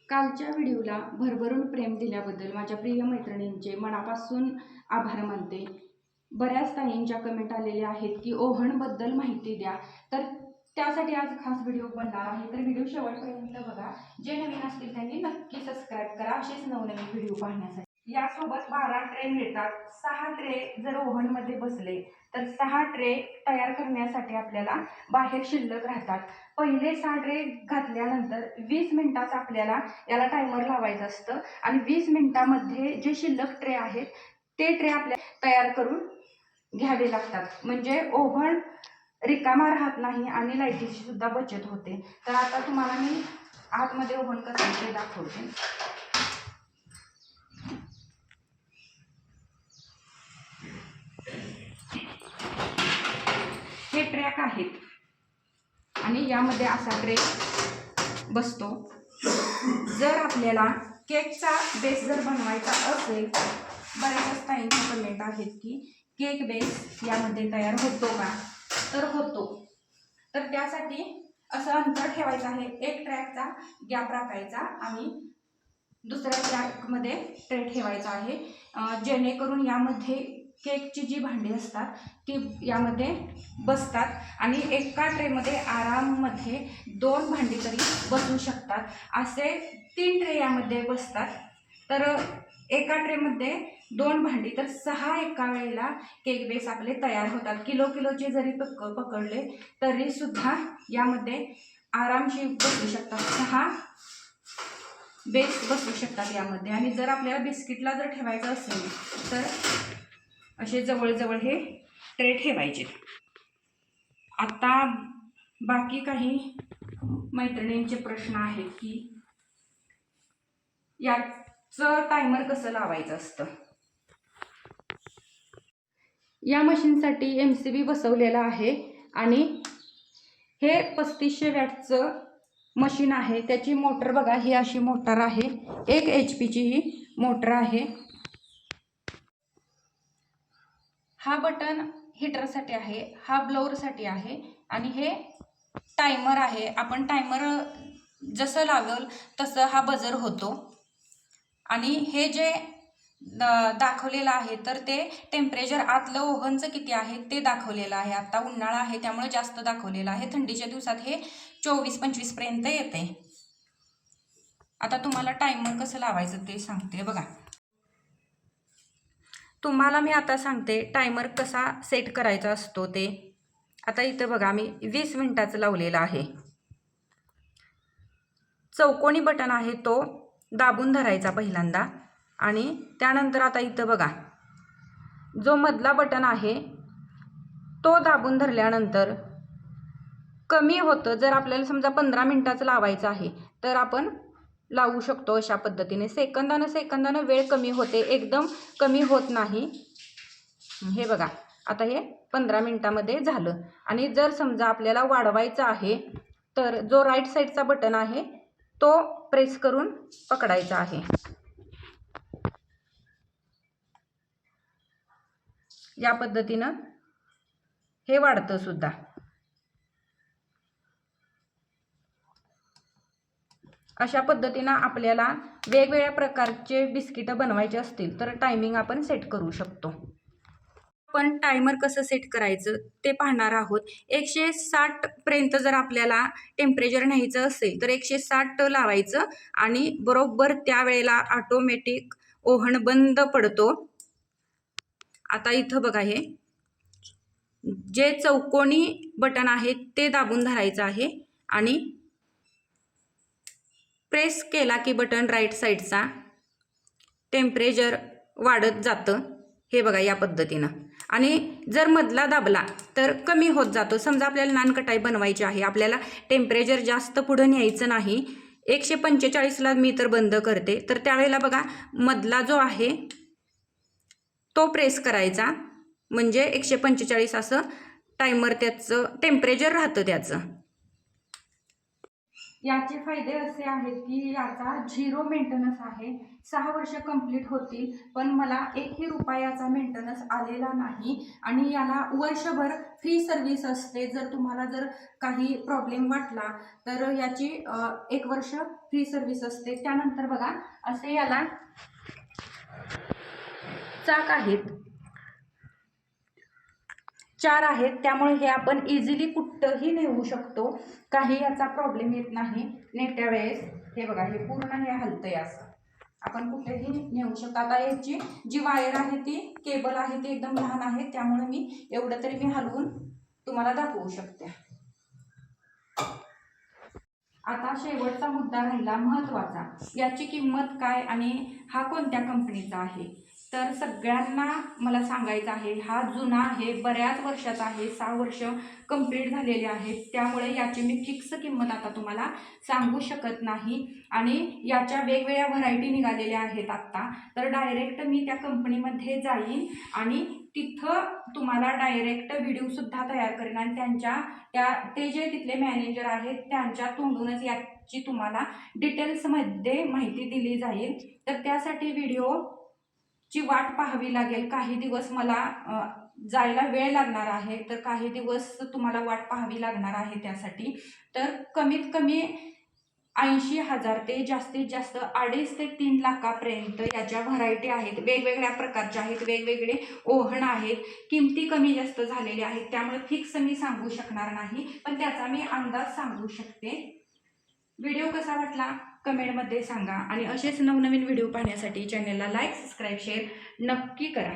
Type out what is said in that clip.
कालच्या व्हिडिओला भरभरून प्रेम दिल्याबद्दल माझ्या प्रिय मैत्रिणींचे मनापासून आभार मानते। बऱ्याच ताईंच्या कमेंट आलेल्या आहेत की ओव्हनबद्दल माहिती द्या, तर त्यासाठी आज खास व्हिडिओ बनणार आहे। तर व्हिडिओ शेवटपर्यंत बघा। जे नवीन असतील त्यांनी नक्की सबस्क्राईब करा असेच नवनवीन व्हिडिओ पाहण्यासाठी। यासोबत 12 ट्रे मिळतात। 6 ट्रे जर ओव्हनमध्ये बसले तर 6 ट्रे तयार करण्यासाठी आपल्याला बाहेर शिल्लक राहतात। पहिले 6 ट्रे घातल्यानंतर 20 मिनिटाचा आपल्याला याला टायमर लावायचं असतं आणि 20 मिनिटांमध्ये जे शिल्लक ट्रे आहेत ते ट्रे आपल्याला तयार करून घ्यावे लागतात, म्हणजे ओव्हन रिकामा राहत नाही आणि लाईटीची सुद्धा बचत होते। तर आता तुम्हाला मी आतमध्ये ओव्हन कसं आहे ते दाखवते। हे ट्रॅक आहेत आणि यामध्ये असा ट्रे बसतो। जर आपल्याला केकचा बेस जर बनवायचा असेल, बऱ्याच ताईंच्या कमेंट आहेत की केक बेस यामध्ये तयार होतो का, तर होतो। तर त्यासाठी असं अंतर ठेवायचं आहे, एक ट्रॅकचा गॅप राखायचा आणि दुसऱ्या ट्रॅकमध्ये ट्रे ठेवायचा आहे, जेणेकरून यामध्ये केकची जी भांडी असतात ती यामध्ये बसतात आणि एका ट्रेमध्ये आराममध्ये 2 भांडी तरी बसू शकतात। असे 3 ट्रे यामध्ये बसतात, तर एका ट्रेमध्ये 2 भांडी, तर 6 एका वेळेला केक बेस आपले तयार होतात। किलोचे जरी पकडले तरी सुद्धा यामध्ये आरामशीर बसू शकतात, 6 बेस बसू शकतात यामध्ये। आणि जर आपल्याला बिस्किटला जर ठेवायचं असेल तर असे जवळ हे ट्रे ठेवायचे। आता बाकी काही मैत्रिणींचे प्रश्न आहेत की याचं टायमर कसं लावायचं असतं। या मशीनसाठी MCB बसवलेला आहे आणि हे 3500 वॅटचं मशीन आहे। त्याची मोटर बघा, ही अशी मोटर आहे, 1 HP ही मोटर आहे। हा बटन हीटरसाठी आहे, हा ब्लोअरसाठी आहे आणि हे टायमर आहे। आपण टायमर जसं लावल तसं हा बजर होतो। आणि हे जे दाखवलेलं आहे तर ते टेम्परेचर आतलं ओव्हनचं किती आहे ते दाखवलेलं आहे। आता उन्हाळा आहे त्यामुळे जास्त दाखवलेलं आहे, थंडीच्या दिवसात हे 24-25 पर्यंत येते। आता तुम्हाला टायमर कसं लावायचं ते सांगते बघा। तुम्हाला मी आता सांगते टायमर कसा सेट करायचा असतो ते। आता इथं बघा मी 20 मिनिटाचं लावलेलं आहे। चौकोनी बटन आहे तो दाबून धरायचा पहिल्यांदा आणि त्यानंतर आता इथं बघा जो मधला बटन आहे तो दाबून धरल्यानंतर कमी होतं। जर आपल्याला समजा 15 मिनिटाचं लावायचं आहे तर आपण लावू शकतो अशा पद्धतीने। सेकंदानं वेळ कमी होते, एकदम कमी होत नाही। हे बघा आता हे 15 मिनिटामध्ये झालं। आणि जर समजा आपल्याला वाढवायचं आहे तर जो राईट साईडचा बटन आहे तो प्रेस करून पकडायचा आहे। या पद्धतीनं हे वाढतं सुद्धा। अशा पद्धतीनं आपल्याला वेगवेगळ्या प्रकारचे बिस्किट बनवायचे असतील तर टायमिंग आपण सेट करू शकतो। पण टायमर कसं सेट करायचं ते पाहणार आहोत। 160 पर्यंत जर आपल्याला टेम्परेचर न्यायचं असेल तर 160 लावायचं आणि बरोबर त्यावेळेला ऑटोमॅटिक ओव्हन बंद पडतो। आता इथं बघा हे जे चौकोनी बटन आहे ते दाबून धरायचं आहे आणि प्रेस केला की बटन राईट साईडचा टेम्परेचर वाढत जातं। हे बघा या पद्धतीनं। आणि जर मधला दाबला तर कमी होत जातो। समजा आपल्याला नानकटाई बनवायची आहे, आपल्याला टेम्परेचर जास्त पुढे न्यायचं नाही, 145ला मी तर बंद करते, तर त्यावेळेला बघा मधला जो आहे तो प्रेस करायचा, म्हणजे 145 असं टायमर त्याचं टेम्परेचर राहतं त्याचं। याचे फायदे असे आहेत की याचा 0 मेंटेनन्स आहे. 6 वर्ष कंप्लीट होतील पण मला 1ही रुपयाचा मेंटेनन्स आलेला नाही. आणि याला वर्षभर फ्री सर्व्हिस असते. जर तुम्हाला जर काही प्रॉब्लेम वाटला तर याची 1 वर्ष फ्री सर्व्हिस असते. त्यानंतर बघा असे याला चाक आहेत, 4 आहेत, त्यामुळे हे आपण इझिली कुठंही नेऊ शकतो. काही याचा प्रॉब्लेम येत नाही नेत्या वेळेस. हे बघा हे पूर्ण हे हलतंय असं, आपण कुठेही नेऊ शकतो. आता याची जी वायर आहे ती केबल आहे ती एकदम लहान आहे, त्यामुळे मी एवढं तरी मी हलवून तुम्हाला दाखवू शकते. आता शेवटचा मुद्दा राहिला महत्त्वाचा, याची किंमत काय आणि हा कोणत्या कंपनीचा आहे. तर सगळ्यांना मला सांगायचं आहे, हा जुना आहे, बऱ्याच वर्षाचा आहे, 6 वर्ष कंप्लीट झालेले आहेत. त्यामुळे याची मी फिक्स किंमत आता तुम्हाला सांगू शकत नाही. आणि याच्या वेगवेगळ्या व्हरायटी निघालेल्या आहेत आत्ता. तर डायरेक्ट मी त्या कंपनीमध्ये जाईन आणि तिथं तुम्हाला डायरेक्ट व्हिडिओसुद्धा तयार करेन आणि ते जे तिथले मॅनेजर आहेत त्यांच्या तोंडूनच याची तुम्हाला डिटेल्समध्ये माहिती दिली जाईल. तर त्यासाठी व्हिडिओची वाट पाहावी लागेल. काही दिवस मला जायला वेळ लागणार आहे, तर काही दिवस तुम्हाला वाट पाहावी लागणार आहे त्यासाठी. तर कमीत कमी 80,000 ते जास्तीत जास्त 2.5 ते 3 लाखापर्यंत याच्या व्हरायटी आहेत. वेगवेगळ्या प्रकारच्या आहेत, वेगवेगळे ओव्हन आहेत, किमती कमी जास्त झालेल्या आहेत. त्यामुळे फिक्स मी सांगू शकणार नाही, पण त्याचा मी अंदाज सांगू शकते. व्हिडिओ कसा वाटला कमेंटमध्ये सांगा आणि असेच नवनवीन व्हिडिओ पाहण्यासाठी चॅनलला लाईक, सबस्क्राईब, शेअर नक्की करा.